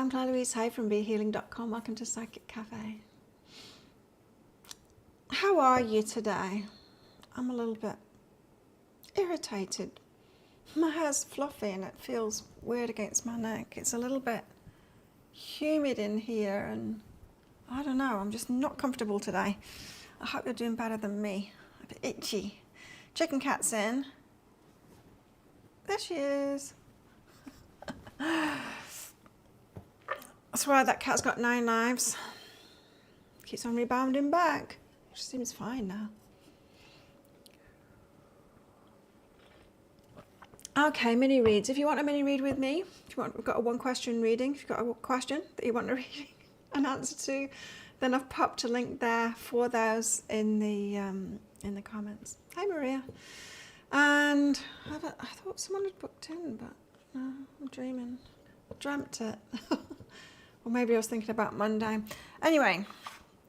I'm Claire Louise Hay from BeHealing.com. Welcome to Psychic Cafe. How are you today? I'm a little bit irritated. My hair's fluffy and it feels weird against my neck. It's a little bit humid in here and I don't know, I'm just not comfortable today. I hope you're doing better than me. A bit itchy. Chicken cat's in. There she is. I swear that cat's got 9 lives. Keeps on rebounding back. She seems fine now. Okay, mini reads. If you want a mini read with me, if you want, we've got a 1-question reading. If you've got a question that you want an answer to, then I've popped a link there for those in the comments. Hi Maria. And I thought someone had booked in, but no, I'm dreaming. I dreamt it. Or maybe I was thinking about Monday. Anyway,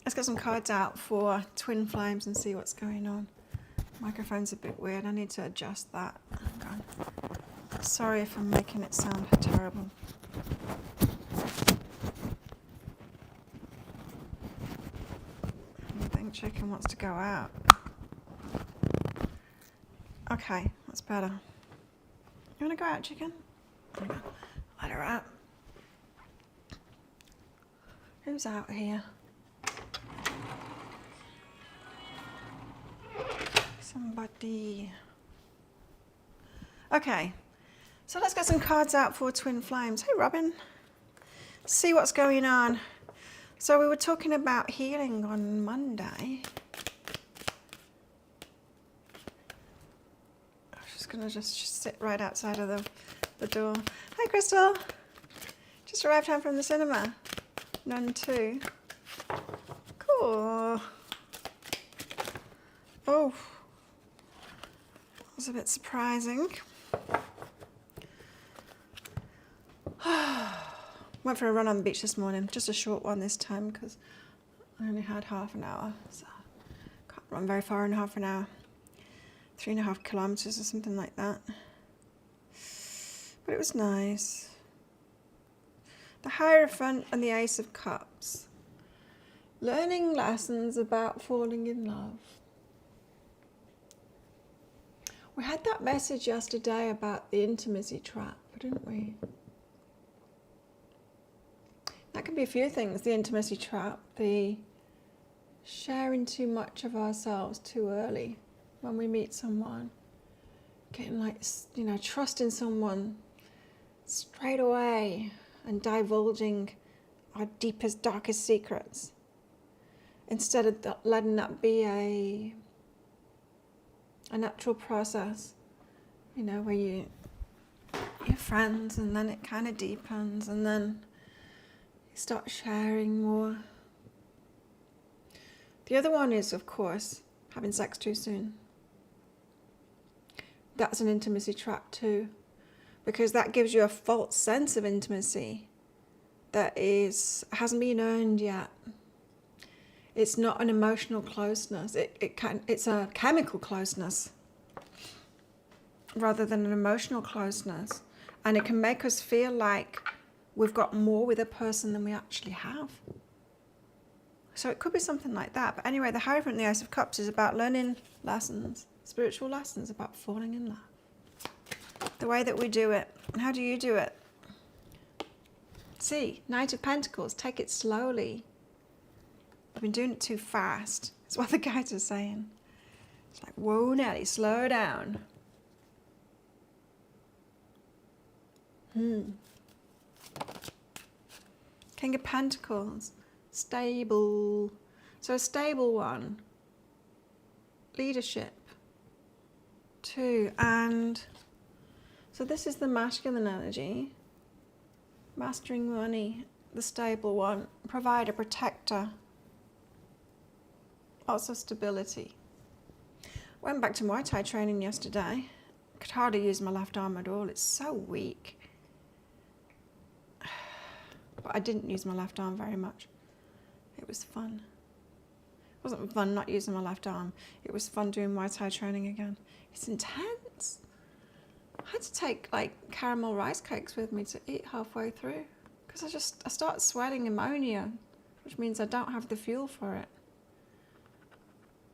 let's get some cards out for twin flames and see what's going on. Microphone's a bit weird. I need to adjust that. Hang on. Sorry if I'm making it sound terrible. I think chicken wants to go out. Okay, that's better. You want to go out, chicken? Let her out. Who's out here? Somebody. Okay, so let's get some cards out for twin flames. Hey Robin. See what's going on. So we were talking about healing on Monday. I'm just gonna just sit right outside of the door. Hi Crystal. Just arrived home from the cinema. None too. Cool. Oh. Was a bit surprising. Went for a run on the beach this morning, just a short one this time because I only had half an hour, so can't run very far in half an hour. 3.5 kilometers or something like that. But it was nice. The Hierophant and the Ace of Cups. Learning lessons about falling in love. We had that message yesterday about the intimacy trap, didn't we? That can be a few things. The intimacy trap, the sharing too much of ourselves too early when we meet someone. Getting like, you know, trusting someone straight away and divulging our deepest, darkest secrets. Instead of letting that be a natural process, you know, where you're friends and then it kind of deepens and then you start sharing more. The other one is, of course, having sex too soon. That's an intimacy trap too, because that gives you a false sense of intimacy that hasn't been earned yet. It's not an emotional closeness. It's a chemical closeness rather than an emotional closeness. And it can make us feel like we've got more with a person than we actually have. So it could be something like that. But anyway, the Hierophant and the Ace of Cups is about learning lessons, spiritual lessons about falling in love. The way that we do it. And how do you do it? See, Knight of Pentacles, take it slowly. I've been doing it too fast. That's what the guides are saying. It's like, whoa, Nelly, slow down. King of Pentacles, stable. So a stable one. Leadership. 2. And so this is the masculine energy. Mastering money, the stable one. Provider, protector. Lots of stability. Went back to Muay Thai training yesterday. Could hardly use my left arm at all. It's so weak. But I didn't use my left arm very much. It was fun. It wasn't fun not using my left arm. It was fun doing Muay Thai training again. It's intense. I had to take like caramel rice cakes with me to eat halfway through. because I start sweating ammonia, which means I don't have the fuel for it.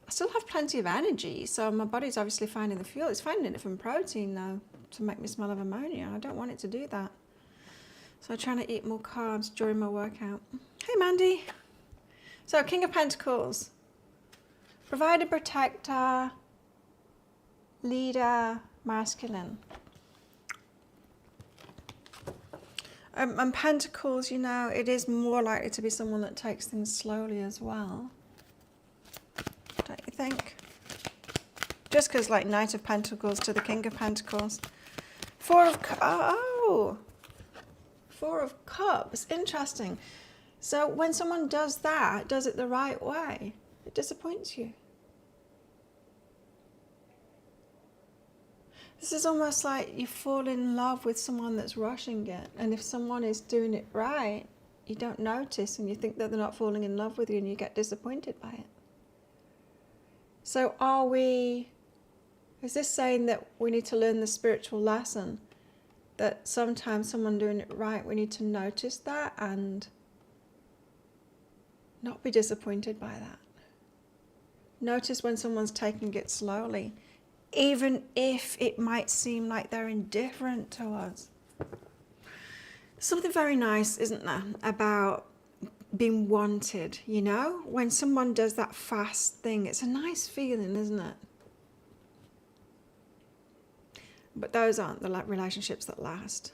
I still have plenty of energy, so my body's obviously finding the fuel. It's finding it from protein though, to make me smell of ammonia. I don't want it to do that. So I'm trying to eat more carbs during my workout. Hey Mandy. So King of Pentacles. Provider, protector, leader, masculine. And Pentacles, you know, it is more likely to be someone that takes things slowly as well. Don't you think? Just because, like, Knight of Pentacles to the King of Pentacles. Four of Cups. Interesting. So when someone does that, does it the right way, it disappoints you. This is almost like you fall in love with someone that's rushing it. And if someone is doing it right, you don't notice and you think that they're not falling in love with you and you get disappointed by it. So is this saying that we need to learn the spiritual lesson? That sometimes someone doing it right, we need to notice that and not be disappointed by that. Notice when someone's taking it slowly, even if it might seem like they're indifferent to us. Something very nice, isn't there, about being wanted, you know? When someone does that fast thing, it's a nice feeling, isn't it? But those aren't the relationships that last.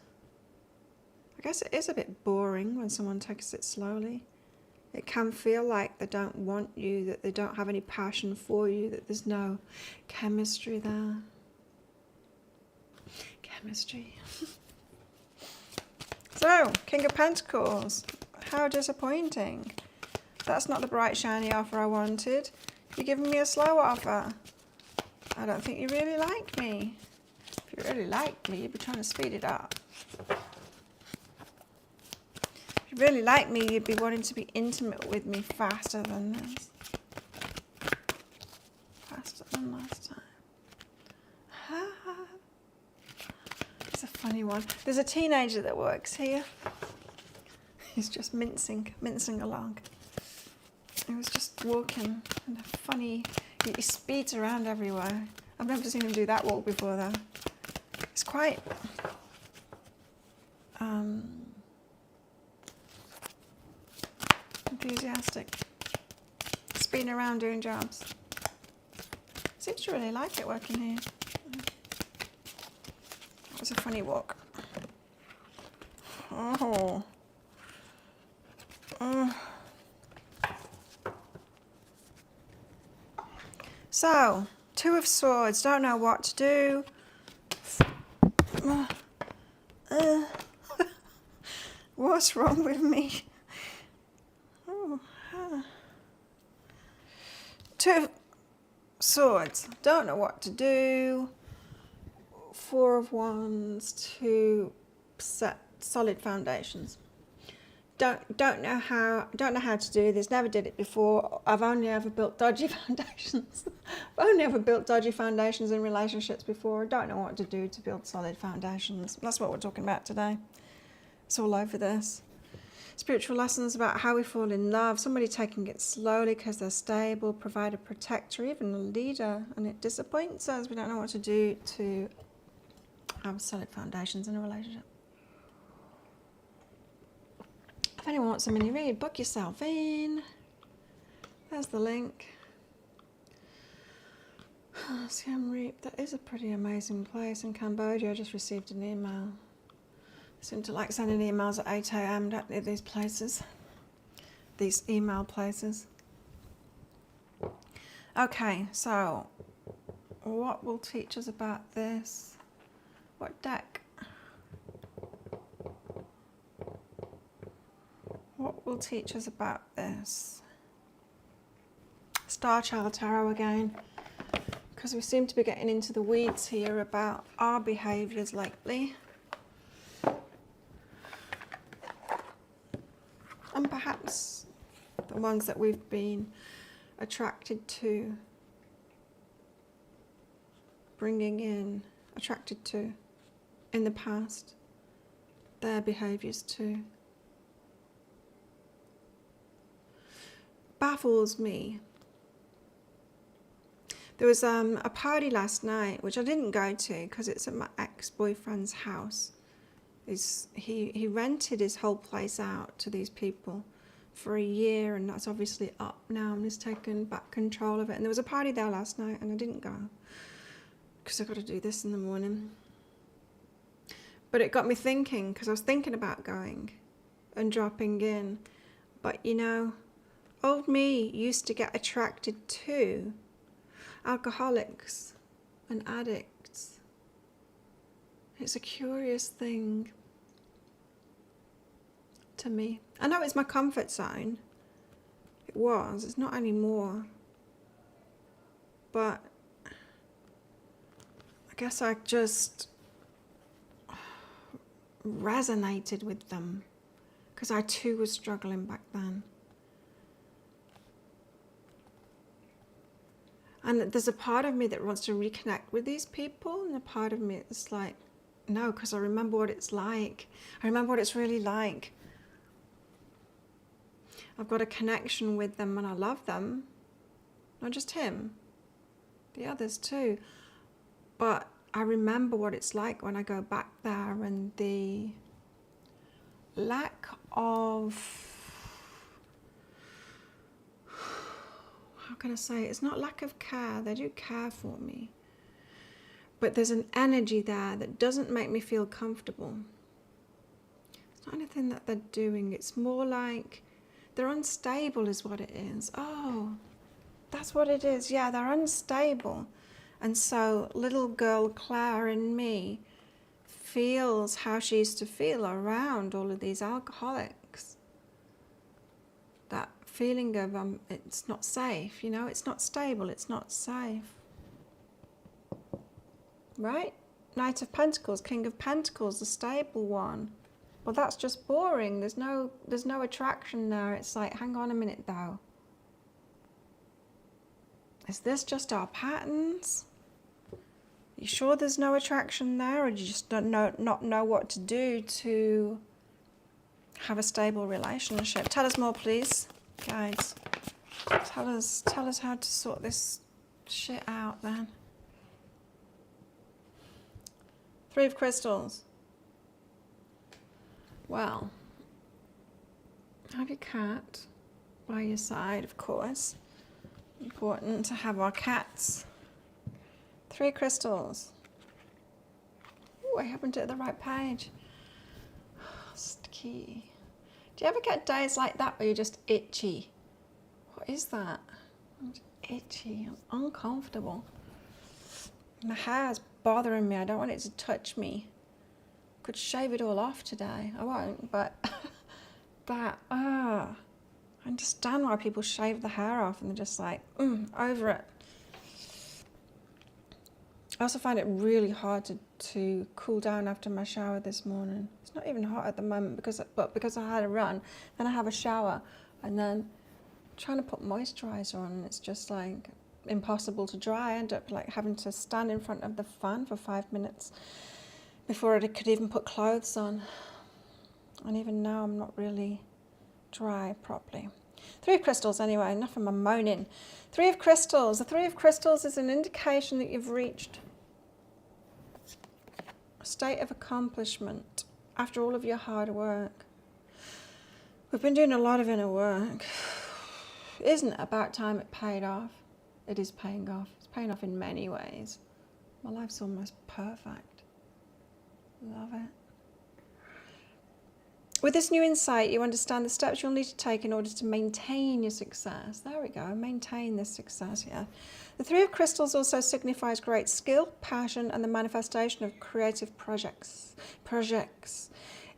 I guess it is a bit boring when someone takes it slowly. It can feel like they don't want you, that they don't have any passion for you, that there's no chemistry there. Chemistry. So, King of Pentacles. How disappointing. That's not the bright, shiny offer I wanted. You're giving me a slow offer. I don't think you really like me. If you really liked me, you'd be trying to speed it up. If you really like me, you'd be wanting to be intimate with me faster than this. Faster than last time. It's a funny one. There's a teenager that works here. He's just mincing along. He was just walking in a funny, he speeds around everywhere. I've never seen him do that walk before though. It's quite enthusiastic. Speeding around doing jobs. Seems to really like it working here. That was a funny walk. Oh. So, Two of Swords, don't know what to do. What's wrong with me? Two of Swords, don't know what to do. Four of Wands to set solid foundations. Don't know how to do this. Never did it before. I've only ever built dodgy foundations. I've only ever built dodgy foundations in relationships before. I don't know what to do to build solid foundations. That's what we're talking about today. It's all over this. Spiritual lessons about how we fall in love. Somebody taking it slowly because they're stable, provider, protector, even a leader, and it disappoints us. We don't know what to do to have solid foundations in a relationship. If anyone wants a mini read, book yourself in. There's the link. Siem Reap, that is a pretty amazing place in Cambodia. I just received an email. I seem to like sending emails at 8 AM, don't they, these places? These email places. Okay, so what will teach us about this? What deck? What will teach us about this? Starchild Tarot again, because we seem to be getting into the weeds here about our behaviours lately. And perhaps the ones that we've been attracted to, attracted to in the past, their behaviours too. baffles me. There was a party last night, which I didn't go to because it's at my ex-boyfriend's house. He rented his whole place out to these people for a year, and that's obviously up now, and he's taken back control of it. And there was a party there last night, and I didn't go because I've got to do this in the morning. But it got me thinking, because I was thinking about going and dropping in. But you know, old me used to get attracted to alcoholics and addicts. It's a curious thing to me. I know it's my comfort zone. It was. It's not anymore. But I guess I just resonated with them because I too was struggling back then. And there's a part of me that wants to reconnect with these people, and a part of me that's like, no, because I remember what it's like. I remember what it's really like. I've got a connection with them and I love them. Not just him, the others too. But I remember what it's like when I go back there, and the lack of, how can I say, it's not lack of care, they do care for me, but there's an energy there that doesn't make me feel comfortable. It's not anything that they're doing, it's more like they're unstable is what it is. Oh, that's what it is. Yeah, they're unstable. And so little girl Claire in me feels how she used to feel around all of these alcoholics. That feeling of it's not safe, you know, it's not stable, it's not safe. Right? Knight of Pentacles, King of Pentacles, the stable one. Well, that's just boring. There's no attraction there. It's like, hang on a minute though. Is this just our patterns? You sure there's no attraction there, or do you just not know what to do to have a stable relationship? Tell us more, please, guys. Tell us how to sort this shit out then. Three of Crystals. Well, have your cat by your side, of course. Important to have our cats. Three crystals. Oh, I happened to hit the right page. Sticky. Do you ever get days like that where you're just itchy? What is that? I'm just itchy. I'm uncomfortable. My hair's bothering me. I don't want it to touch me. Could shave it all off today. I won't, but I understand why people shave the hair off and they're just like, over it. I also find it really hard to cool down after my shower this morning. It's not even hot at the moment because I had a run, then I have a shower, and then trying to put moisturizer on, and it's just like impossible to dry. I end up like having to stand in front of the fan for 5 minutes before I could even put clothes on. And even now I'm not really dry properly. Three of Crystals anyway, enough of my moaning. Three of Crystals. The Three of Crystals is an indication that you've reached a state of accomplishment after all of your hard work. We've been doing a lot of inner work. Isn't it about time it paid off? It is paying off. It's paying off in many ways. My life's almost perfect. Love it. With this new insight, you understand the steps you'll need to take in order to maintain your success. There we go, maintain this success, yeah. The Three of Crystals also signifies great skill, passion, and the manifestation of creative projects.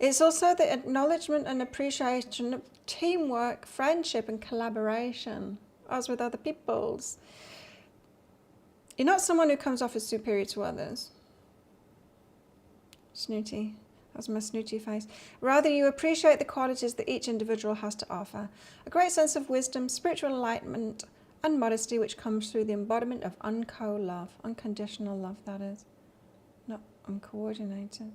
It's also the acknowledgement and appreciation of teamwork, friendship, and collaboration, as with other peoples. You're not someone who comes off as superior to others. Snooty. That's my snooty face. Rather, you appreciate the qualities that each individual has to offer. A great sense of wisdom, spiritual enlightenment, and modesty, which comes through the embodiment of love, unconditional love, that is, not uncoordinated.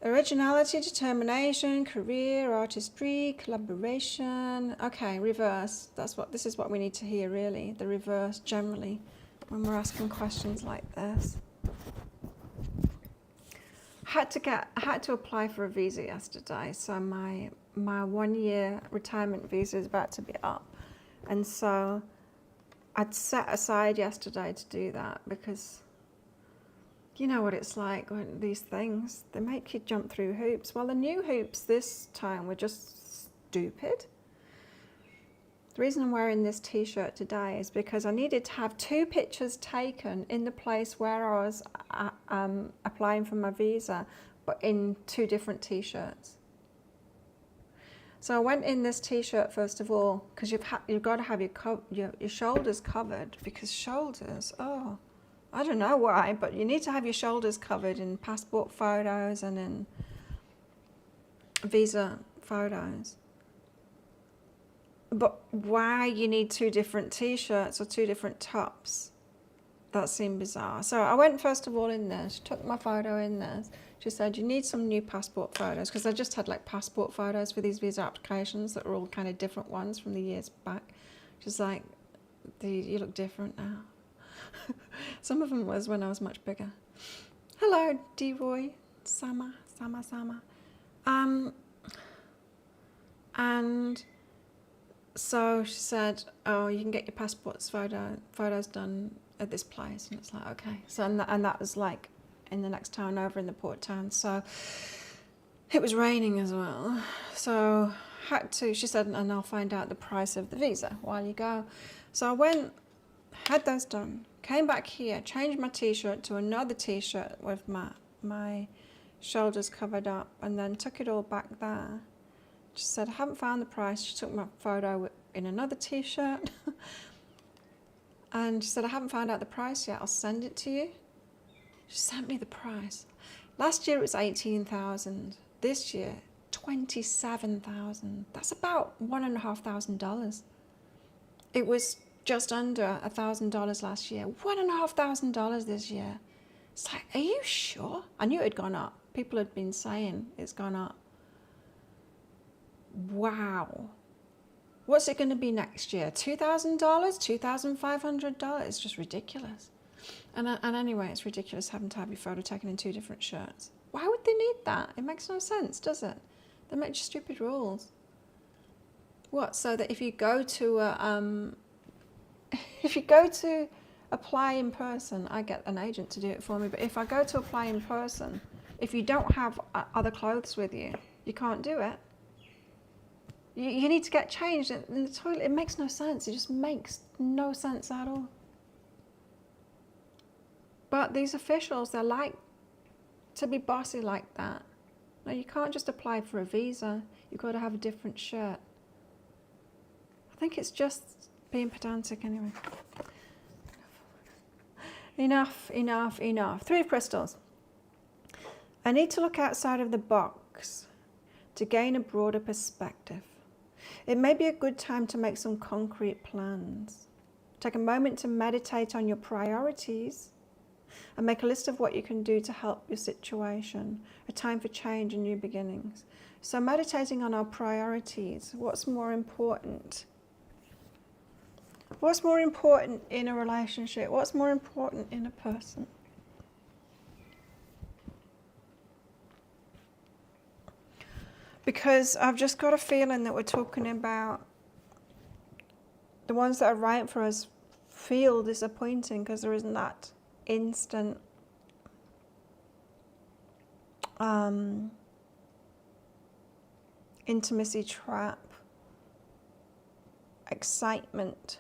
Originality, determination, career, artistry, collaboration. Okay, reverse. This is what we need to hear, really. The reverse, generally, when we're asking questions like this. I had to apply for a visa yesterday, so my 1 year retirement visa is about to be up, and so I'd set aside yesterday to do that, because you know what it's like when these things, they make you jump through hoops. Well, the new hoops this time were just stupid. The reason I'm wearing this t-shirt today is because I needed to have 2 pictures taken in the place where I was applying for my visa, but in 2 different t-shirts. So I went in this t-shirt first of all, because you've got to have your shoulders covered, because shoulders, I don't know why, but you need to have your shoulders covered in passport photos and in visa photos. But why you need 2 different t-shirts or 2 different tops? That seemed bizarre. So I went first of all in there. She took my photo in there. She said, you need some new passport photos, because I just had like passport photos for these visa applications that were all kind of different ones from the years back. She's like, you look different now. Some of them was when I was much bigger. Hello, D-Roy, Sama. And so she said, oh, you can get your photos done at this place. And it's like, okay. So, and that was like in the next town over, in the port town. So it was raining as well. So she said, and I'll find out the price of the visa while you go. So I went, had those done, came back here, changed my t-shirt to another t-shirt with my shoulders covered up, and then took it all back there. She said, I haven't found the price. She took my photo in another t-shirt. And she said, I haven't found out the price yet. I'll send it to you. She sent me the price. Last year it was $18,000. This year, $27,000. That's about $1,500. It was just under $1,000 last year. $1,500 this year. It's like, are you sure? I knew it had gone up. People had been saying it's gone up. Wow. What's it going to be next year? $2,000? $2,500? It's just ridiculous. And anyway, it's ridiculous having to have your photo taken in 2 different shirts. Why would they need that? It makes no sense, does it? They make just stupid rules. What? So that if you go to apply in person, I get an agent to do it for me. But if I go to apply in person, if you don't have other clothes with you, you can't do it. You need to get changed in the toilet. It makes no sense. It just makes no sense at all. But these officials, they like to be bossy like that. No, you can't just apply for a visa. You've got to have a different shirt. I think it's just being pedantic anyway. Enough. 3 crystals. I need to look outside of the box to gain a broader perspective. It may be a good time to make some concrete plans. Take a moment to meditate on your priorities and make a list of what you can do to help your situation. A time for change and new beginnings. So meditating on our priorities. What's more important? What's more important in a relationship? What's more important in a person? Because I've just got a feeling that we're talking about the ones that are right for us feel disappointing because there isn't that instant intimacy trap, excitement.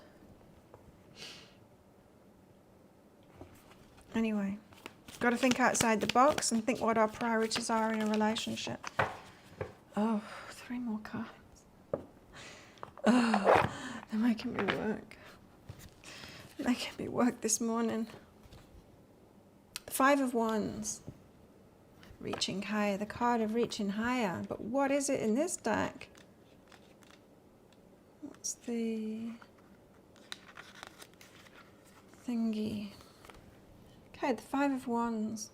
Anyway, got to think outside the box and think what our priorities are in a relationship. Oh, 3 more cards. Oh, they're making me work. Making me work this morning. The 5 of Wands. Reaching higher. The card of reaching higher. But what is it in this deck? What's the thingy? Okay, the 5 of Wands.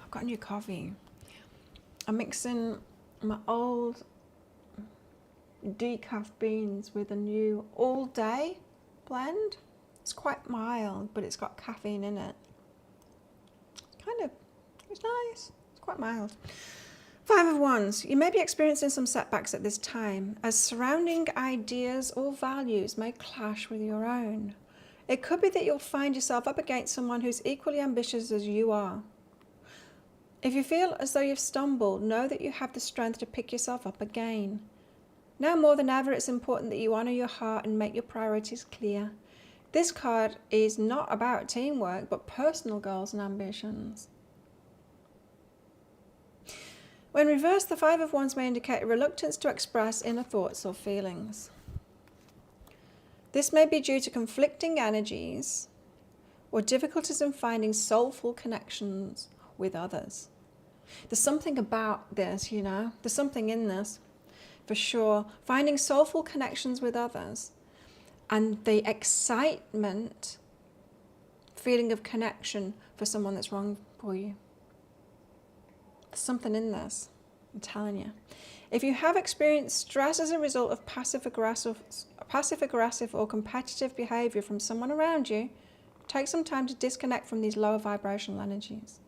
I've got a new coffee. I'm mixing my old decaf beans with a new all day blend. It's quite mild, but it's got caffeine in it. It's nice. It's quite mild. 5 of Wands. You may be experiencing some setbacks at this time, as surrounding ideas or values may clash with your own. It could be that you'll find yourself up against someone who's equally ambitious as you are. If you feel as though you've stumbled, know that you have the strength to pick yourself up again. Now more than ever, it's important that you honour your heart and make your priorities clear. This card is not about teamwork, but personal goals and ambitions. When reversed, the 5 of Wands may indicate a reluctance to express inner thoughts or feelings. This may be due to conflicting energies or difficulties in finding soulful connections with others. There's something about this, you know, there's something in this, for sure. Finding soulful connections with others and the excitement, feeling of connection for someone that's wrong for you. There's something in this, I'm telling you. If you have experienced stress as a result of passive-aggressive or competitive behaviour from someone around you, take some time to disconnect from these lower vibrational energies.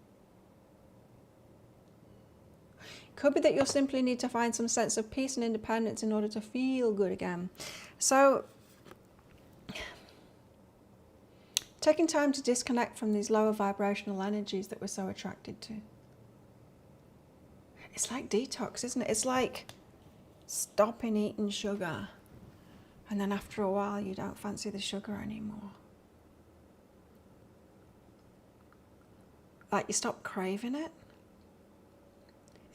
It could be that you'll simply need to find some sense of peace and independence in order to feel good again. So, taking time to disconnect from these lower vibrational energies that we're so attracted to. It's like detox, isn't it? It's like stopping eating sugar, and then after a while you don't fancy the sugar anymore. Like you stop craving it.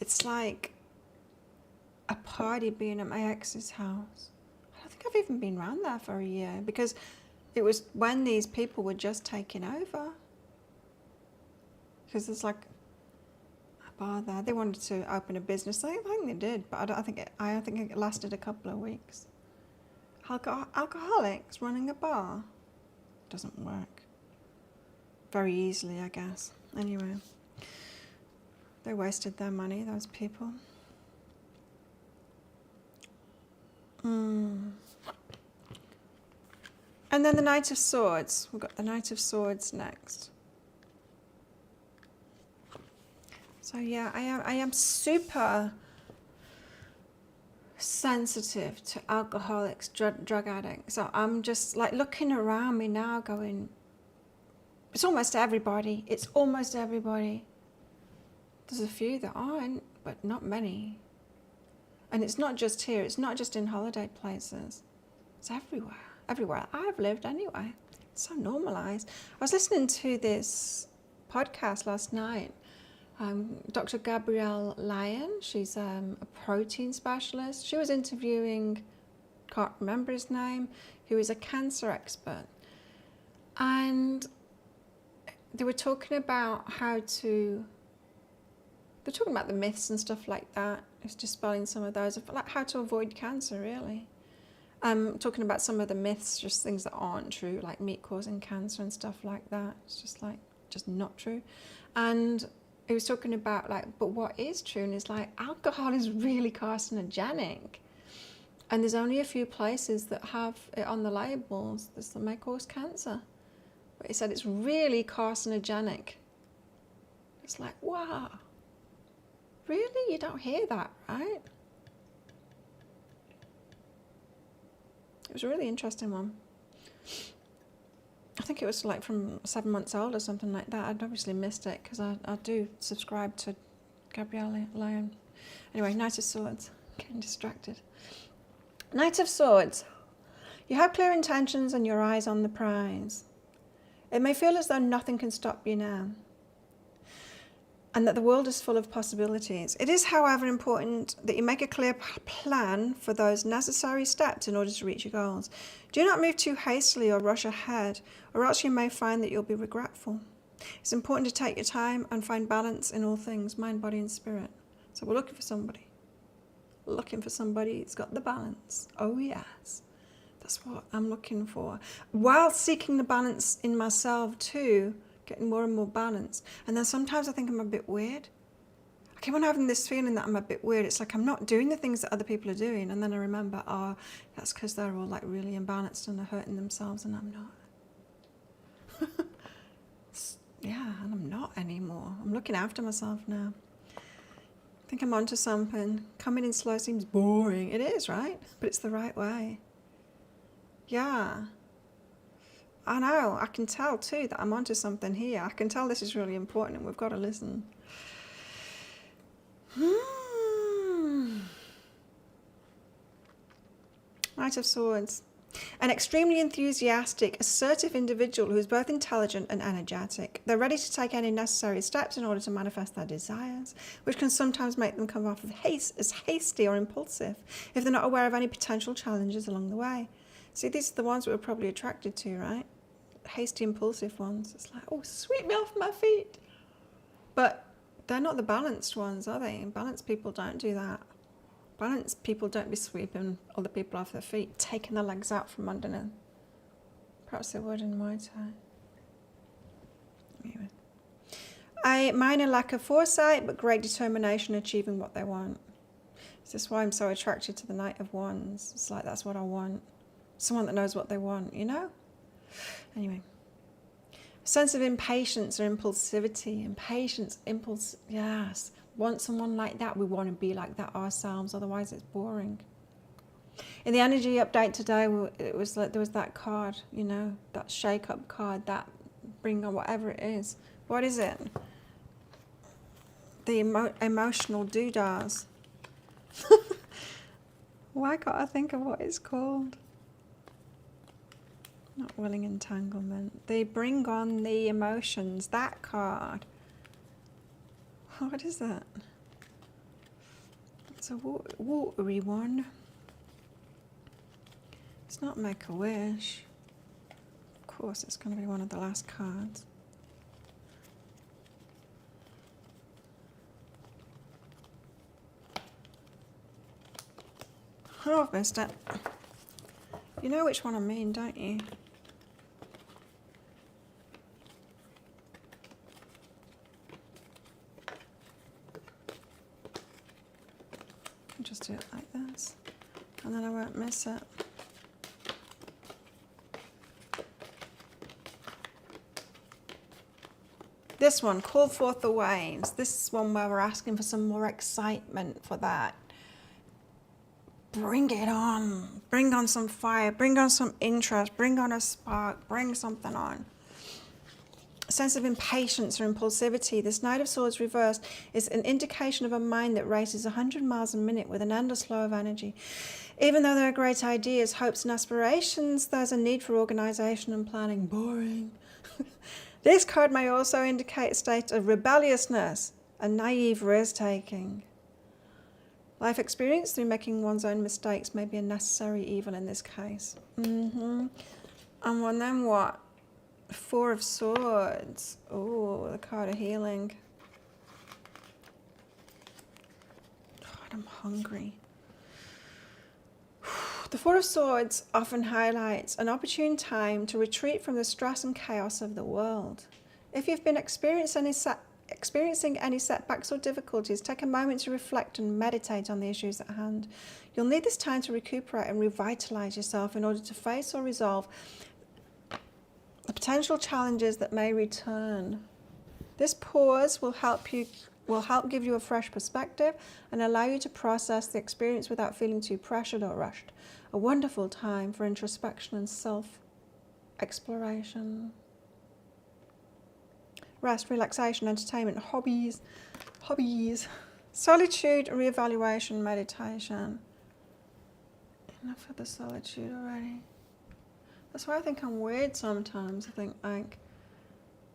It's like a party being at my ex's house. I don't think I've even been around there for a year, because it was when these people were just taking over. Because there's like a bar there. They wanted to open a business. I think they did, but I don't think it lasted a couple of weeks. Alcoholics running a bar doesn't work very easily, I guess. Anyway, they wasted their money, those people. And then the Knight of Swords. We've got the Knight of Swords next. So yeah, I am super sensitive to alcoholics, drug addicts. So I'm just like looking around me now going, it's almost everybody. It's almost everybody. There's a few that aren't, but not many. And it's not just here. It's not just in holiday places. It's everywhere. Everywhere I've lived anyway. It's so normalized. I was listening to this podcast last night. Dr. Gabrielle Llewllyn, she's a protein specialist. She was interviewing, can't remember his name, who is a cancer expert. And they were talking about they're talking about the myths and stuff like that. It's dispelling some of those, like how to avoid cancer, really. Talking about some of the myths, just things that aren't true, like meat causing cancer and stuff like that. It's just not true. And he was talking about but what is true? And it's like, alcohol is really carcinogenic. And there's only a few places that have it on the labels that may cause cancer. But he said it's really carcinogenic. It's like, wow. Really? You don't hear that, right? It was a really interesting one. I think it was like from 7 months old or something like that. I'd obviously missed it because I do subscribe to Gabrielle Llewllyn. Anyway, Knight of Swords. Getting distracted. Knight of Swords. You have clear intentions and your eyes on the prize. It may feel as though nothing can stop you now, and that the world is full of possibilities. It is, however, important that you make a clear plan for those necessary steps in order to reach your goals. Do not move too hastily or rush ahead, or else you may find that you'll be regretful. It's important to take your time and find balance in all things, mind, body, and spirit. So we're looking for somebody. Looking for somebody who's got the balance. Oh, yes. That's what I'm looking for. While seeking the balance in myself, too, getting more and more balanced. And then sometimes I think I'm a bit weird. I keep on having this feeling that I'm a bit weird. It's like I'm not doing the things that other people are doing, and then I remember, oh, that's because they're all like really imbalanced and are hurting themselves, and I'm not. Yeah, and I'm not anymore. I'm looking after myself now. I think I'm onto something. Coming in slow seems boring. It is, right? But it's the right way. Yeah. I know. I can tell too that I'm onto something here. I can tell this is really important and we've got to listen. Knight of Swords. An extremely enthusiastic, assertive individual who is both intelligent and energetic. They're ready to take any necessary steps in order to manifest their desires, which can sometimes make them come off as hasty or impulsive if they're not aware of any potential challenges along the way. See, these are the ones that we're probably attracted to, right? Hasty, impulsive ones. It's like, oh, sweep me off my feet. But they're not the balanced ones, are they? Balanced people don't do that. Balanced people don't be sweeping other people off their feet, taking their legs out from under them. Perhaps they would in my time. Anyway. A minor lack of foresight, but great determination in achieving what they want. This is why I'm so attracted to the Knight of Wands. It's like, that's what I want. Someone that knows what they want, you know? Anyway. A sense of impatience or impulsivity. Impatience, impulse, yes. Want someone like that, we want to be like that ourselves, otherwise it's boring. In the energy update today, it was like there was that card, you know, that shake up card, that bring on whatever it is. What is it? The emotional doodahs. Why can't I think of what it's called? Not willing entanglement. They bring on the emotions, that card. What is that? It's a watery one. It's not Make-A-Wish. Of course, it's going to be one of the last cards. Oh, I've missed it. You know which one I mean, don't you? Just do it like this, and then I won't miss it. This one, call forth the waves. This is one where we're asking for some more excitement for that. Bring it on. Bring on some fire. Bring on some interest. Bring on a spark. Bring something on. A sense of impatience or impulsivity. This Knight of Swords reversed is an indication of a mind that races 100 miles a minute with an endless flow of energy. Even though there are great ideas, hopes and aspirations, there's a need for organisation and planning. Boring. This card may also indicate a state of rebelliousness and naive risk-taking. Life experience through making one's own mistakes may be a necessary evil in this case. And then what? Four of Swords. Oh, the card of healing. God, I'm hungry. The Four of Swords often highlights an opportune time to retreat from the stress and chaos of the world. If you've been experiencing any setbacks or difficulties, take a moment to reflect and meditate on the issues at hand. You'll need this time to recuperate and revitalise yourself in order to face or resolve the potential challenges that may return. This pause will help give you a fresh perspective and allow you to process the experience without feeling too pressured or rushed. A wonderful time for introspection and self-exploration. Rest, relaxation, entertainment, hobbies, solitude, reevaluation, meditation. Enough of the solitude already. That's why I think I'm weird sometimes. I think, like,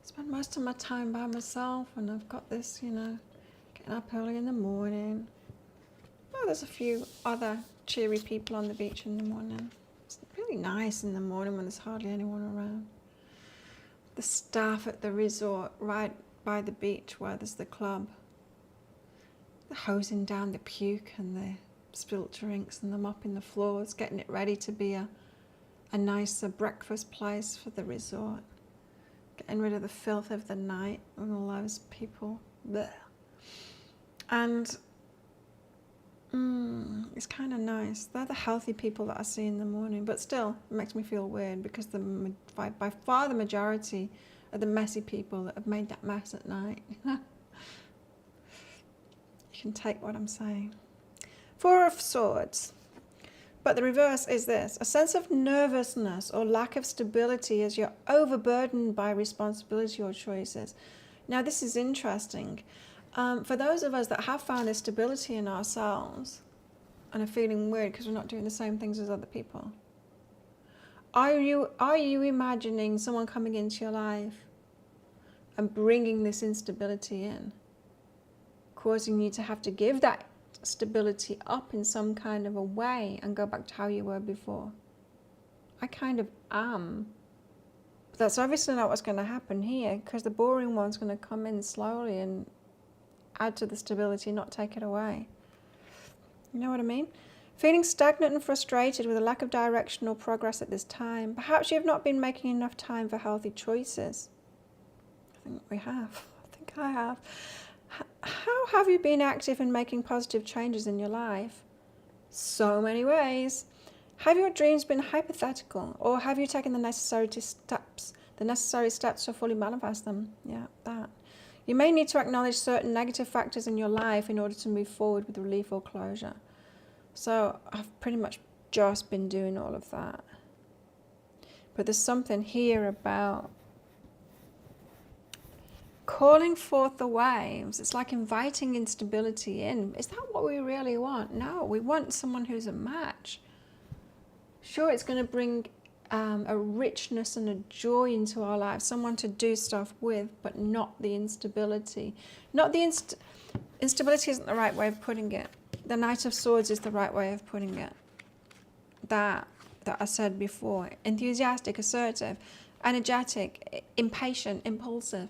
I spend most of my time by myself, and I've got this, you know, getting up early in the morning. Oh, there's a few other cheery people on the beach in the morning. It's really nice in the morning when there's hardly anyone around. The staff at the resort right by the beach where there's the club. They're hosing down the puke and the spilt drinks and the mopping the floors, getting it ready to be a nicer breakfast place for the resort. Getting rid of the filth of the night and all those people. Blech. And it's kind of nice. They're the healthy people that I see in the morning, but still, it makes me feel weird because by far the majority are the messy people that have made that mess at night. You can take what I'm saying. Four of Swords. But the reverse is this: a sense of nervousness or lack of stability as you're overburdened by responsibility or choices. Now, this is interesting. For those of us that have found this stability in ourselves and are feeling weird because we're not doing the same things as other people, are you imagining someone coming into your life and bringing this instability in, causing you to have to give that stability up in some kind of a way and go back to how you were before? I kind of am. But that's obviously not what's going to happen here, because the boring one's going to come in slowly and add to the stability, not take it away. You know what I mean? Feeling stagnant and frustrated with a lack of direction or progress at this time. Perhaps you have not been making enough time for healthy choices. I think we have. I think I have. How have you been active in making positive changes in your life? So many ways. Have your dreams been hypothetical, or have you taken the necessary steps to fully manifest them? Yeah, that. You may need to acknowledge certain negative factors in your life in order to move forward with relief or closure. So I've pretty much just been doing all of that. But there's something here about calling forth the waves. It's like inviting instability in. Is that what we really want? No, we want someone who's a match. Sure, it's going to bring a richness and a joy into our lives, someone to do stuff with, but not the instability. Not the instability isn't the right way of putting it. The Knight of Swords is the right way of putting it. That I said before. Enthusiastic, assertive, energetic, impatient, impulsive.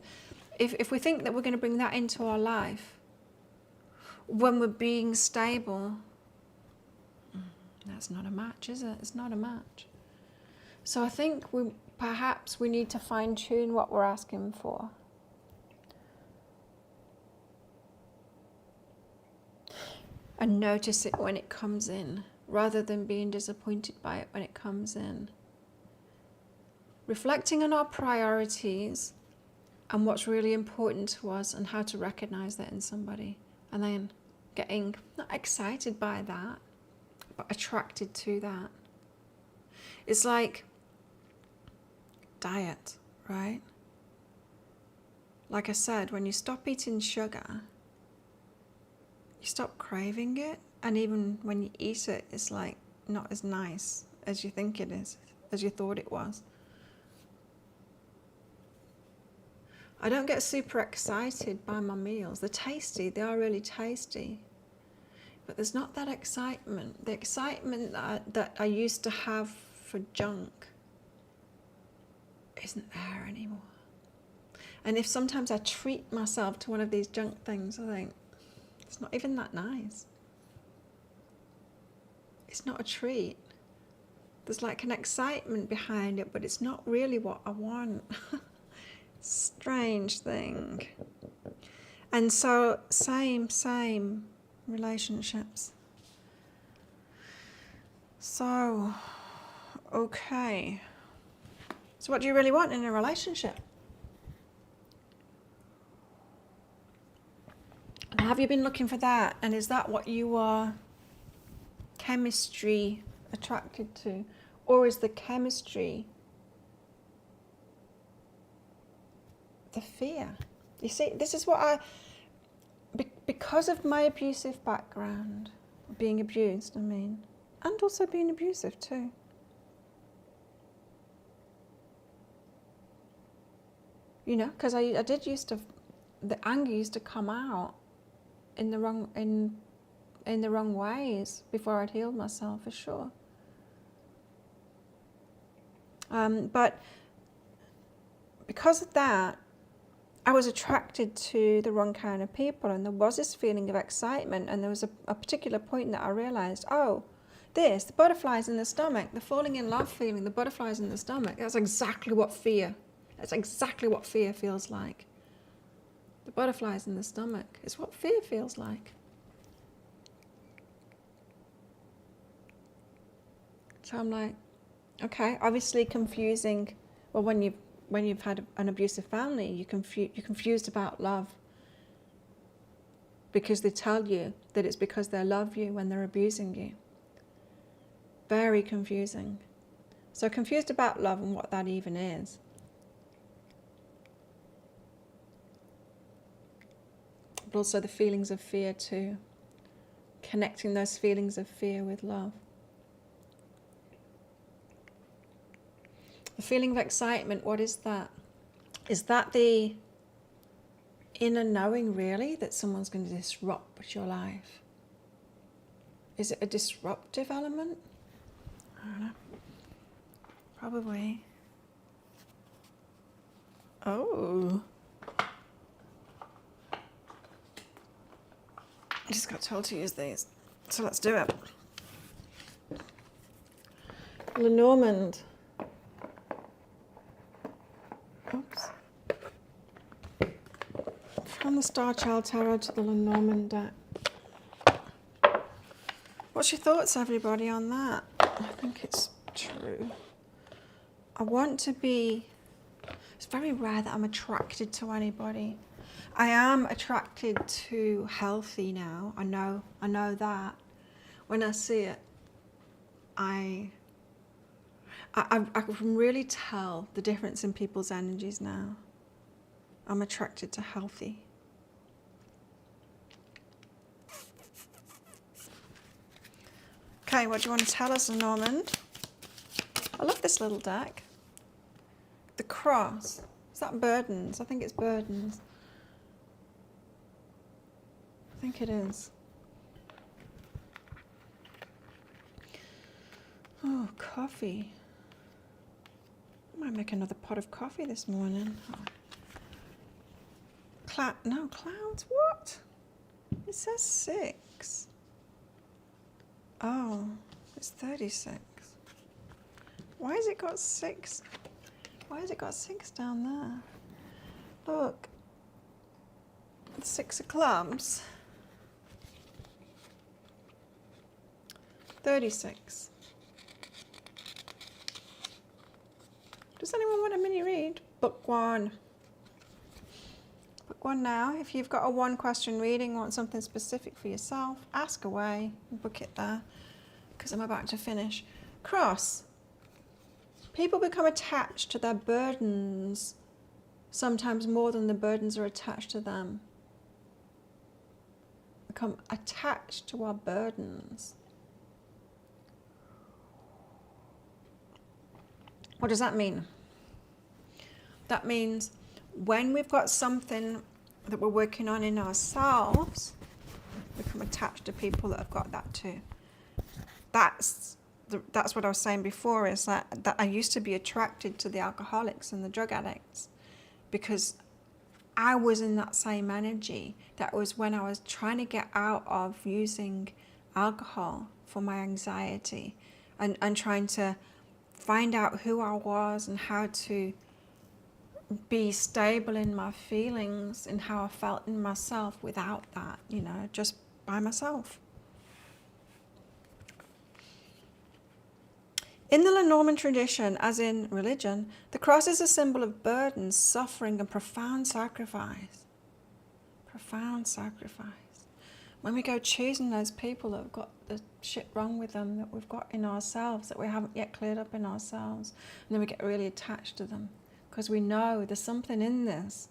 If we think that we're going to bring that into our life when we're being stable, that's not a match, is it? It's not a match. So I think perhaps we need to fine-tune what we're asking for. And notice it when it comes in, rather than being disappointed by it when it comes in. Reflecting on our priorities and what's really important to us and how to recognize that in somebody. And then getting not excited by that, but attracted to that. It's like diet, right? Like I said, when you stop eating sugar, you stop craving it. And even when you eat it, it's like not as nice as you think it is, as you thought it was. I don't get super excited by my meals. They're tasty, they are really tasty. But there's not that excitement. The excitement that I used to have for junk isn't there anymore. And if sometimes I treat myself to one of these junk things, I think, it's not even that nice. It's not a treat. There's like an excitement behind it, but it's not really what I want. Strange thing. And so same relationships. So okay, so what do you really want in a relationship? And have you been looking for that? And is that what you are chemistry attracted to? Or is the chemistry the fear? You see, this is what because of my abusive background, being abused, and also being abusive too. You know, because I did used to, the anger used to come out in the wrong ways before I'd healed myself, for sure. But because of that, I was attracted to the wrong kind of people, and there was this feeling of excitement, and there was a particular point that I realized, the butterflies in the stomach, the falling in love feeling, the butterflies in the stomach, that's exactly what fear That's exactly what fear feels like. The butterflies in the stomach is what fear feels like. So I'm like, okay, obviously confusing. Well, when you've had an abusive family, you're confused about love, because they tell you that it's because they love you when they're abusing you. Very confusing. So confused about love and what that even is. But also the feelings of fear too. Connecting those feelings of fear with love. The feeling of excitement, what is that? Is that the inner knowing, really, that someone's going to disrupt your life? Is it a disruptive element? I don't know. Probably. Oh. I just got told to use these. So let's do it. Lenormand. Oops. From the Starchild Tarot to the Lenormand deck. What's your thoughts, everybody, on that? I think it's true. I want to be... It's very rare that I'm attracted to anybody. I am attracted to healthy now. I know that. When I see it, I can really tell the difference in people's energies now. I'm attracted to healthy. Okay, what do you want to tell us, Lenormand? I love this little deck. The cross. Is that burdens? I think it's burdens. I think it is. Oh, coffee. I might make another pot of coffee this morning. No, clouds, what? It says 6. Oh, it's 36. Why has it got 6? Why has it got 6 down there? Look. 6 of clubs. 36. Does anyone want a mini read? Book 1. Book 1 now. If you've got a 1-question reading, want something specific for yourself, ask away. Book it there, because I'm about to finish. Cross. People become attached to their burdens, sometimes more than the burdens are attached to them. Become attached to our burdens. What does that mean? That means when we've got something that we're working on in ourselves, we become attached to people that have got that too. That's what I was saying before, is that I used to be attracted to the alcoholics and the drug addicts because I was in that same energy. That was when I was trying to get out of using alcohol for my anxiety and trying to find out who I was and how to be stable in my feelings and how I felt in myself without that, just by myself. In the Lenormand tradition, as in religion, the cross is a symbol of burden, suffering, and profound sacrifice. Profound sacrifice. When we go choosing those people that have got the shit wrong with them that we've got in ourselves, that we haven't yet cleared up in ourselves, and then we get really attached to them because we know there's something in this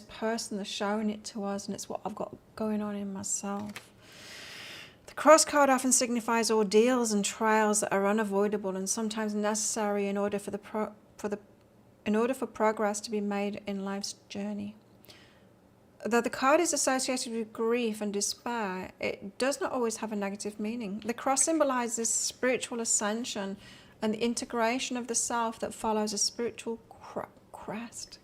person that's showing it to us, and it's what I've got going on in myself. The cross card often signifies ordeals and trials that are unavoidable and sometimes necessary in order for progress to be made in life's journey. Though the card is associated with grief and despair, it does not always have a negative meaning. The cross symbolizes spiritual ascension and the integration of the self that follows a spiritual quest.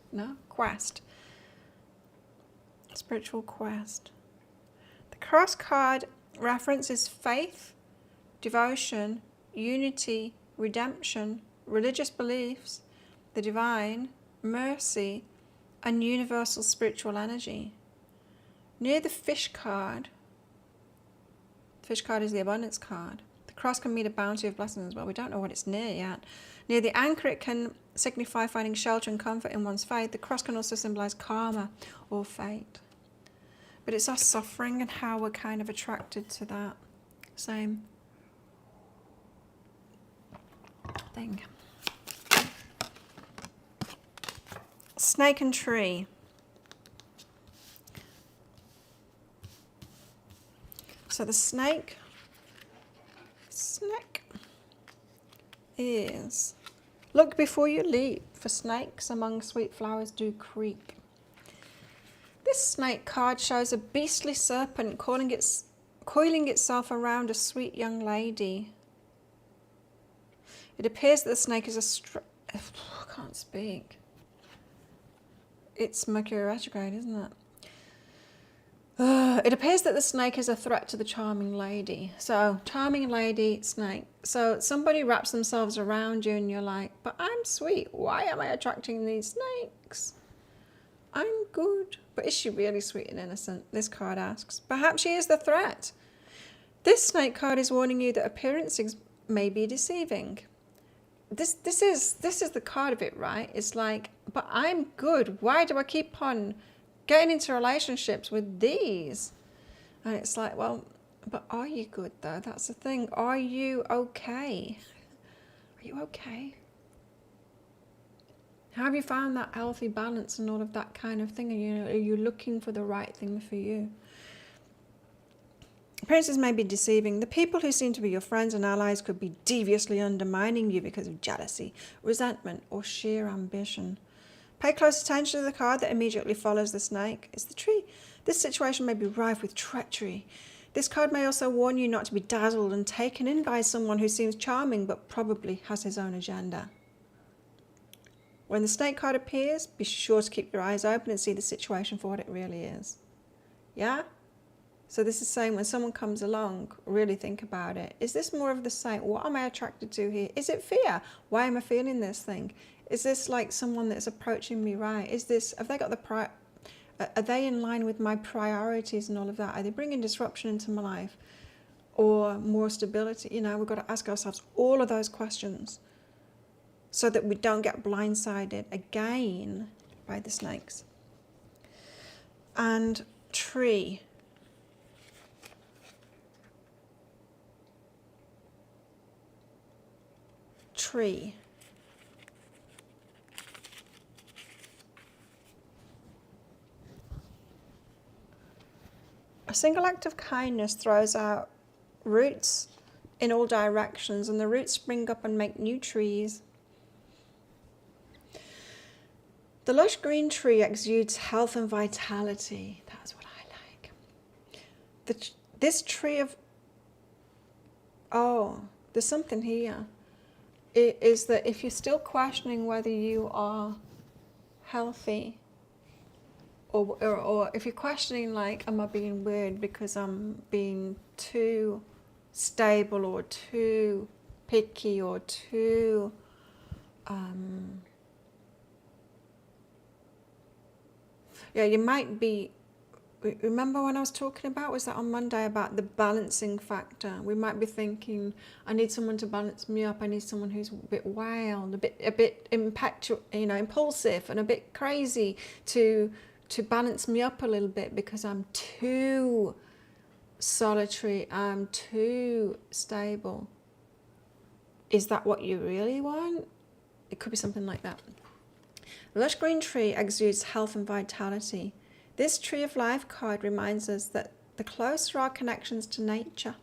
Spiritual quest. The cross card references faith, devotion, unity, redemption, religious beliefs, the divine, mercy, and universal spiritual energy. Near the fish card is the abundance card. The cross can mean a bounty of blessings as well. We don't know what it's near yet. Near the anchor, it can signify finding shelter and comfort in one's faith. The cross can also symbolize karma or fate. But it's our suffering and how we're kind of attracted to that same thing. Snake and tree. So the snake is, look before you leap, for snakes among sweet flowers do creep. This snake card shows a beastly serpent coiling itself around a sweet young lady. It appears that the snake is I can't speak. It's Mercury retrograde, isn't it? It appears that the snake is a threat to the charming lady. So, charming lady, snake. So, somebody wraps themselves around you and you're like, but I'm sweet. Why am I attracting these snakes? I'm good. But is she really sweet and innocent? This card asks. Perhaps she is the threat. This snake card is warning you that appearances may be deceiving. This is the card of it, right? It's like, but I'm good. Why do I keep on getting into relationships with these? And it's like, well, but are you good though? That's the thing. Are you okay? Are you okay? Have you found that healthy balance and all of that kind of thing? Are you looking for the right thing for you? Appearances may be deceiving. The people who seem to be your friends and allies could be deviously undermining you because of jealousy, resentment, or sheer ambition. Pay close attention to the card that immediately follows the snake. It's the tree. This situation may be rife with treachery. This card may also warn you not to be dazzled and taken in by someone who seems charming but probably has his own agenda. When the snake card appears, be sure to keep your eyes open and see the situation for what it really is. Yeah? So this is saying when someone comes along, really think about it. Is this more of the same? What am I attracted to here? Is it fear? Why am I feeling this thing? Is this like someone that's approaching me right? Is this, have they got are they in line with my priorities and all of that? Are they bringing disruption into my life or more stability? You know, we've got to ask ourselves all of those questions so that we don't get blindsided again by the snakes. And tree. Tree. A single act of kindness throws out roots in all directions, and the roots spring up and make new trees. The lush green tree exudes health and vitality. That's what I like. This tree of... Oh, there's something here. It is that if you're still questioning whether you are healthy, or if you're questioning like, am I being weird because I'm being too stable or too picky or too yeah, you might be. Remember when I was talking about, was that on Monday, about the balancing factor? We might be thinking, I need someone to balance me up. I need someone who's a bit wild, a bit impulsive and a bit crazy to balance me up a little bit because I'm too solitary, I'm too stable. Is that what you really want? It could be something like that. The lush green tree exudes health and vitality. This tree of life card reminds us that the closer our connections to nature,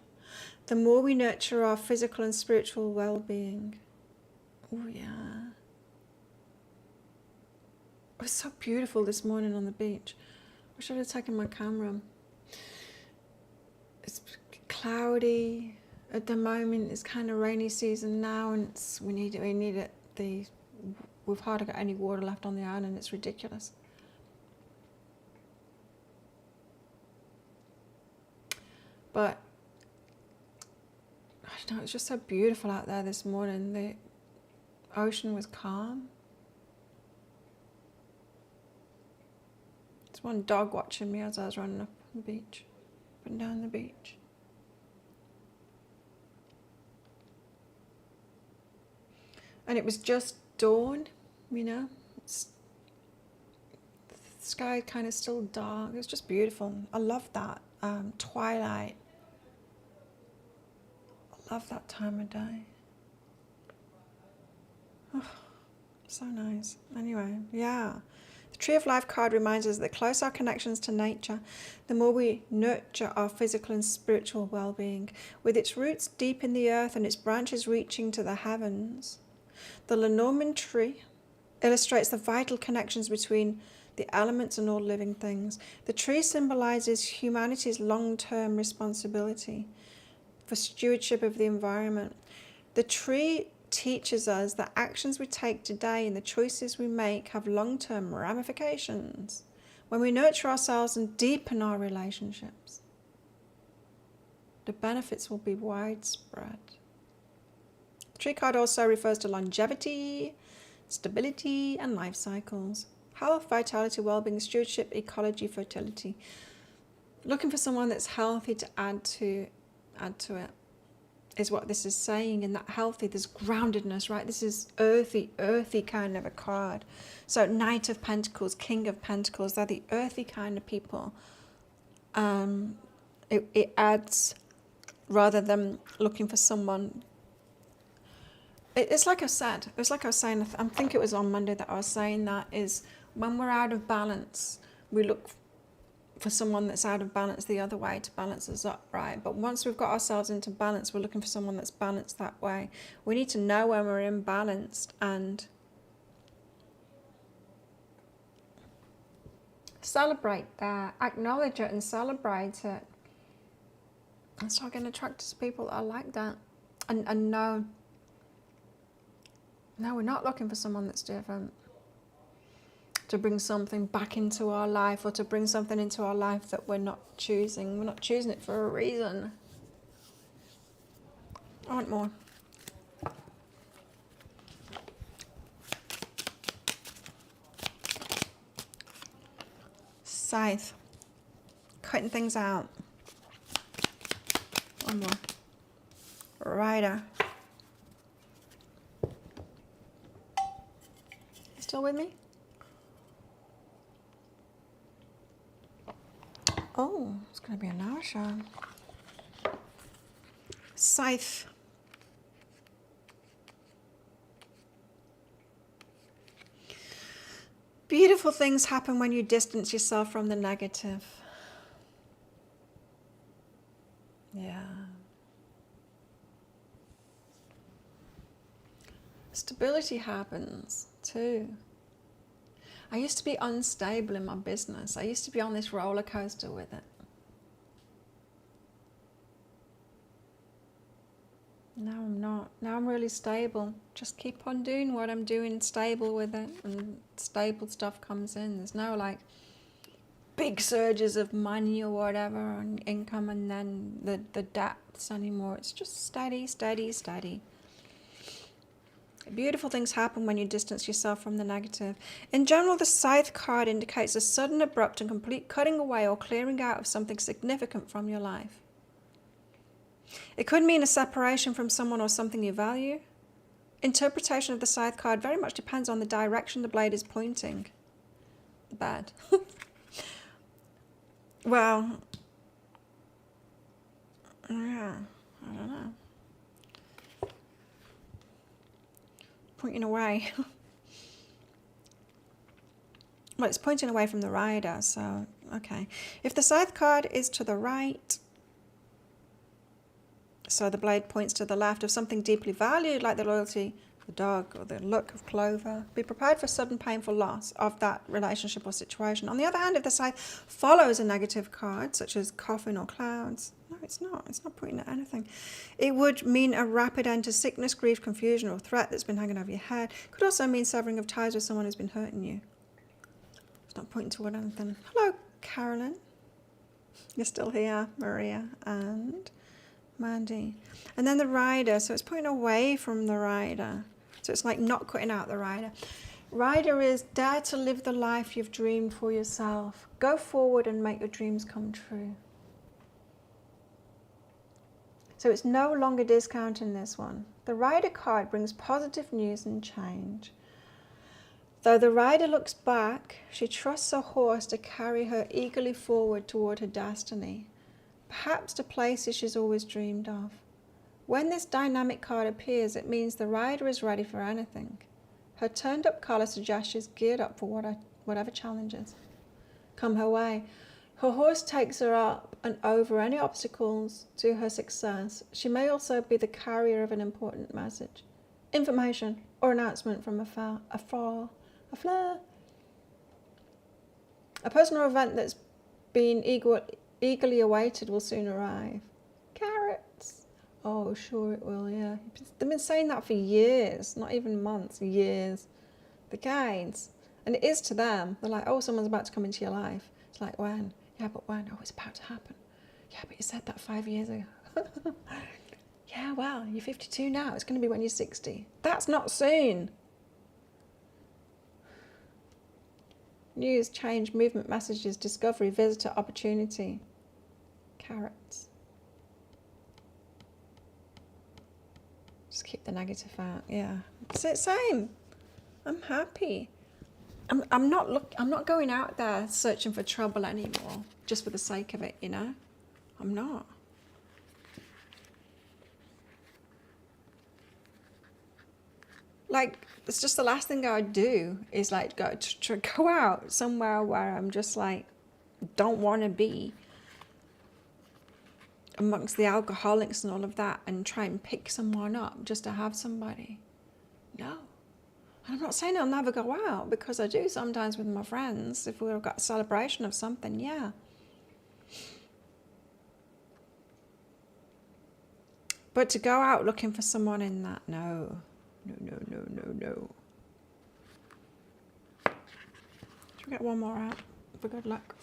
the more we nurture our physical and spiritual well-being. Oh yeah. It was so beautiful this morning on the beach. I should have taken my camera. It's cloudy at the moment. It's kind of rainy season now, and we need it. We've hardly got any water left on the island. It's ridiculous. But I don't know, it's just so beautiful out there this morning. The ocean was calm. There's one dog watching me as I was running up the beach, up and down the beach. And it was just dawn, you know. The sky kind of still dark. It was just beautiful. I love that. Twilight. I love that time of day. Oh, so nice. Anyway, yeah. The Tree of Life card reminds us that the closer our connections to nature, the more we nurture our physical and spiritual well-being. With its roots deep in the earth and its branches reaching to the heavens, the Llewllyn tree illustrates the vital connections between the elements and all living things. The tree symbolizes humanity's long-term responsibility for stewardship of the environment. The tree teaches us that actions we take today and the choices we make have long-term ramifications when we nurture ourselves and deepen our relationships. The benefits will be widespread. The tree card also refers to longevity, stability, and life cycles. Health, vitality, well-being, stewardship, ecology, fertility. Looking for someone that's healthy to add to it is what this is saying. And that healthy, there's groundedness, right? This is earthy kind of a card. So Knight of Pentacles, King of Pentacles, they're the earthy kind of people. It adds, rather than looking for someone. It's like I said, it was like I was saying, I think it was on Monday that I was saying that, is when we're out of balance, we look for someone that's out of balance the other way to balance us up, right? But once we've got ourselves into balance, we're looking for someone that's balanced that way. We need to know when we're imbalanced and celebrate that, acknowledge it and celebrate it. And start getting attracted to people that are like that. And no, we're not looking for someone that's different. To bring something back into our life, or to bring something into our life that we're not choosing. We're not choosing it for a reason. I want more. Scythe. Cutting things out. One more. Rider. Still with me? Oh, it's going to be an hour show. Scythe. Beautiful things happen when you distance yourself from the negative. Yeah. Stability happens too. I used to be unstable in my business. I used to be on this roller coaster with it. Now I'm not. Now I'm really stable. Just keep on doing what I'm doing, stable with it, and stable stuff comes in. There's no like big surges of money or whatever and income and then the depths anymore. It's just steady, steady, steady. Beautiful things happen when you distance yourself from the negative. In general, the Scythe card indicates a sudden, abrupt and complete cutting away or clearing out of something significant from your life. It could mean a separation from someone or something you value. Interpretation of the Scythe card very much depends on the direction the blade is pointing. Bad. Well, yeah, I don't know. Pointing away. Well, it's pointing away from the rider, so, okay. If the Scythe card is to the right, so the blade points to the left of something deeply valued, like the loyalty of the dog or the look of clover, be prepared for sudden painful loss of that relationship or situation. On the other hand, if the Scythe follows a negative card, such as coffin or clouds, no, it's not. It's not pointing at anything. It would mean a rapid end to sickness, grief, confusion, or threat that's been hanging over your head. Could also mean severing of ties with someone who's been hurting you. It's not pointing toward anything. Hello, Carolyn. You're still here, Maria and Mandy. And then the rider. So it's pointing away from the rider. So it's like not cutting out the rider. Rider is dare to live the life you've dreamed for yourself. Go forward and make your dreams come true. So it's no longer discounting this one. The Rider card brings positive news and change. Though the rider looks back, she trusts her horse to carry her eagerly forward toward her destiny, perhaps to places she's always dreamed of. When this dynamic card appears, it means the rider is ready for anything. Her turned-up colour suggests she's geared up for whatever challenges come her way. Her horse takes her up and over any obstacles to her success. She may also be the carrier of an important message, information, or announcement from afar. A flare. A person or event that's been eagerly awaited will soon arrive. Carrots. Oh, sure it will, yeah. They've been saying that for years, not even months, years. The guides. And it is to them. They're like, oh, someone's about to come into your life. It's like, when? Yeah, but when? Oh, it's about to happen. Yeah, but you said that 5 years ago. Yeah, well, you're 52 now. It's going to be when you're 60. That's not soon. News, change, movement, messages, discovery, visitor, opportunity. Carrots. Just keep the negative out. Yeah. It's the same. I'm happy. I'm not going out there searching for trouble anymore, just for the sake of it, you know? I'm not. Like, it's just the last thing I would do is like go out somewhere where I'm just like, don't want to be amongst the alcoholics and all of that and try and pick someone up just to have somebody. No. And I'm not saying I'll never go out, because I do sometimes with my friends. If we've got a celebration of something, yeah. But to go out looking for someone in that, no. No. Should we get one more out for good luck?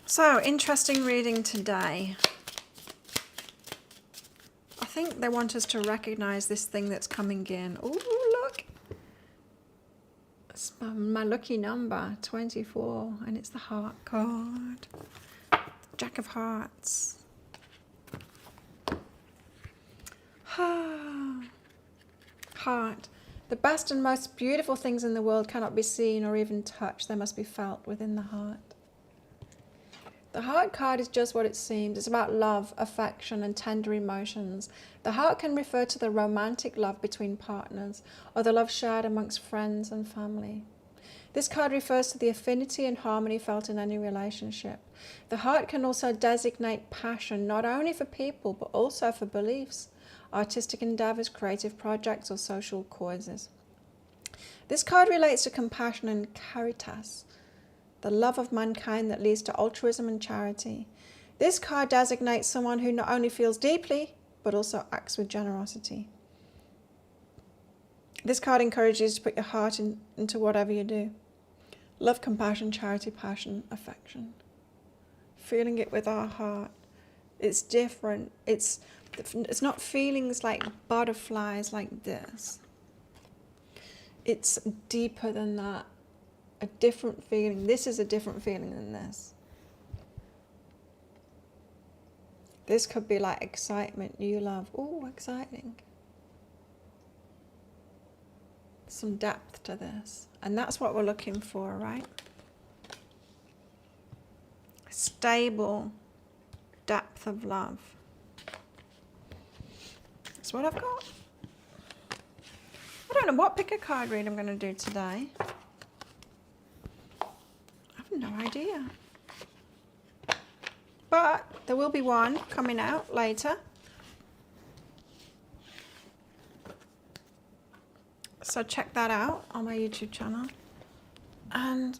So, interesting reading today. I think they want us to recognize this thing that's coming in. Oh, look. It's my lucky number, 24, and it's the heart card. Jack of Hearts. Heart. The best and most beautiful things in the world cannot be seen or even touched. They must be felt within the heart. The heart card is just what it seems. It's about love, affection, and tender emotions. The heart can refer to the romantic love between partners or the love shared amongst friends and family. This card refers to the affinity and harmony felt in any relationship. The heart can also designate passion, not only for people, but also for beliefs, artistic endeavors, creative projects, or social causes. This card relates to compassion and caritas, the love of mankind that leads to altruism and charity. This card designates someone who not only feels deeply, but also acts with generosity. This card encourages you to put your heart into whatever you do. Love, compassion, charity, passion, affection. Feeling it with our heart. It's different. It's not feelings like butterflies like this. It's deeper than that. A different feeling. This is a different feeling than this. This could be like excitement, new love. Ooh, exciting. Some depth to this. And that's what we're looking for, right? Stable depth of love. That's what I've got. I don't know what pick a card read I'm going to do today. I have no idea. But there will be one coming out later. So check that out on my YouTube channel. And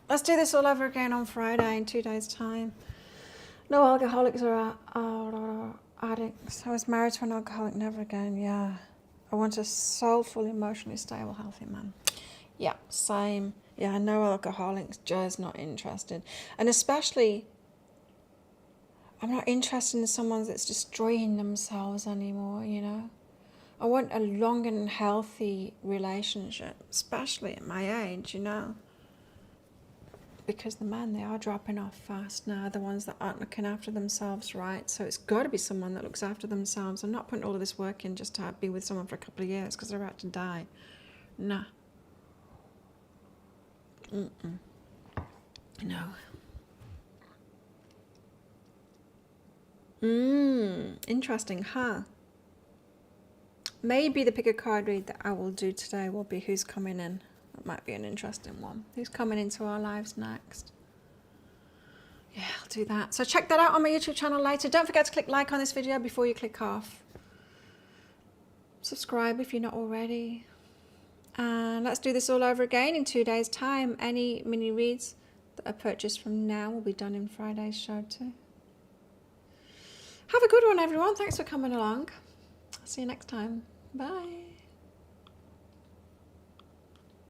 let's do this all over again on Friday in 2 days' time. No alcoholics or addicts. I was married to an alcoholic, never again, yeah. I want a soulful, emotionally stable, healthy man. Yeah, same. Yeah, no alcoholics, just not interested. And especially, I'm not interested in someone that's destroying themselves anymore, you know. I want a long and healthy relationship, especially at my age, you know. Because the men, they are dropping off fast now, the ones that aren't looking after themselves right. So it's got to be someone that looks after themselves. I'm not putting all of this work in just to be with someone for a couple of years because they're about to die. Nah. No. Interesting, huh? Maybe the pick a card read that I will do today will be who's coming in. That might be an interesting one. Who's coming into our lives next? Yeah, I'll do that. So check that out on my YouTube channel later. Don't forget to click like on this video before you click off. Subscribe if you're not already. And let's do this all over again in 2 days' time. Any mini reads that are purchased from now will be done in Friday's show too. Have a good one, everyone. Thanks for coming along. See you next time. Bye.